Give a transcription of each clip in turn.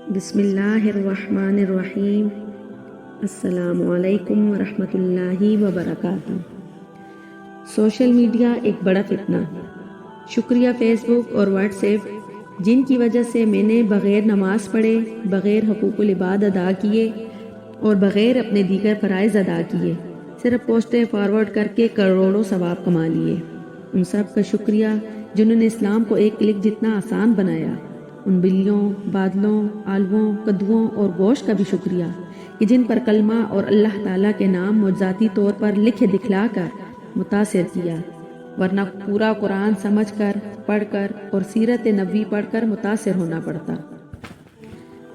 بسم اللہ الرحمن الرحیم۔ السلام علیکم ورحمۃ اللہ وبرکاتہ۔ سوشل میڈیا ایک بڑا فتنہ۔ شکریہ فیس بک اور واٹس ایپ، جن کی وجہ سے میں نے بغیر نماز پڑھے، بغیر حقوق العباد ادا کیے اور بغیر اپنے دیگر فرائض ادا کیے صرف پوسٹیں فارورڈ کر کے کروڑوں ثواب کما لیے۔ ان سب کا شکریہ جنہوں نے اسلام کو ایک کلک جتنا آسان بنایا۔ ان بلیوں، بادلوں، آلووں، کدوؤں اور گوشت کا بھی شکریہ کہ جن پر کلمہ اور اللہ تعالیٰ کے نام معجزاتی طور پر لکھ دکھلا کر متاثر کیا، ورنہ پورا قرآن سمجھ کر، پڑھ کر اور سیرت نبوی پڑھ کر متاثر ہونا پڑتا۔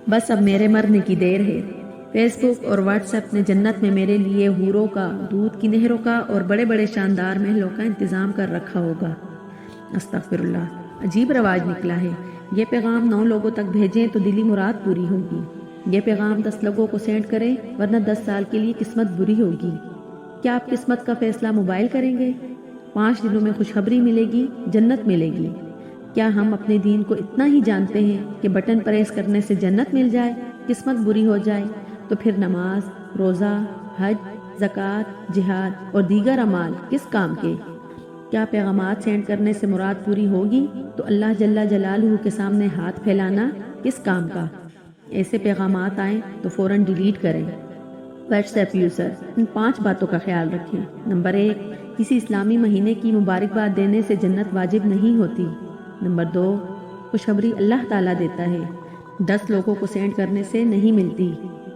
بس اب میرے مرنے کی دیر ہے۔ فیس بک اور واٹس ایپ نے جنت میں میرے لیے حوروں کا، دودھ کی نہروں کا اور بڑے بڑے شاندار محلوں کا انتظام کر رکھا ہوگا۔ استغفر اللہ، عجیب رواج نکلا ہے۔ یہ پیغام 9 لوگوں تک بھیجیں تو دلی مراد پوری ہوگی۔ یہ پیغام 10 لوگوں کو سینڈ کریں ورنہ 10 سال کے لیے قسمت بری ہوگی۔ کیا آپ قسمت کا فیصلہ موبائل کریں گے؟ 5 دنوں میں خوشخبری ملے گی، جنت ملے گی۔ کیا ہم اپنے دین کو اتنا ہی جانتے ہیں کہ بٹن پریس کرنے سے جنت مل جائے، قسمت بری ہو جائے تو پھر نماز، روزہ، حج، زکوٰۃ، جہاد اور دیگر اعمال کس کام کے؟ کیا پیغامات سینڈ کرنے سے مراد پوری ہوگی تو اللہ جل جلالہ کے سامنے ہاتھ پھیلانا کس کام کا؟ ایسے پیغامات آئیں تو فوراً ڈیلیٹ کریں۔ واٹس ایپ یوزر ان 5 باتوں کا خیال رکھیں۔ نمبر 1، کسی اسلامی مہینے کی مبارکباد دینے سے جنت واجب نہیں ہوتی۔ نمبر 2، خوشخبری اللہ تعالیٰ دیتا ہے، 10 لوگوں کو سینڈ کرنے سے نہیں ملتی۔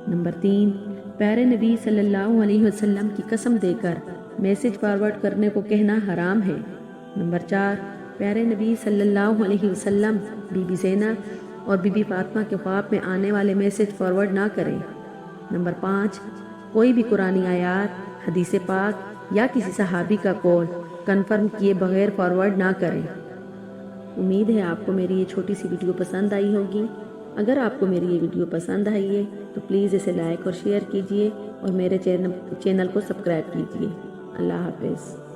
نمبر 3، پیارے نبی صلی اللہ علیہ وسلم کی قسم دے کر میسج فارورڈ کرنے کو کہنا حرام ہے۔ نمبر 4، پیارے نبی صلی اللہ علیہ وسلم، بی بی زینب اور بی بی فاطمہ کے خواب میں آنے والے میسج فارورڈ نہ کریں۔ نمبر 5، کوئی بھی قرآنی آیات، حدیث پاک یا کسی صحابی کا قول کنفرم کیے بغیر فارورڈ نہ کریں۔ امید ہے آپ کو میری یہ چھوٹی سی ویڈیو پسند آئی ہوگی۔ اگر آپ کو میری یہ ویڈیو پسند آئی ہے تو پلیز اسے لائک اور شیئر کیجیے اور میرے چینل کو سبسکرائب کیجیے۔ اللہ حافظ۔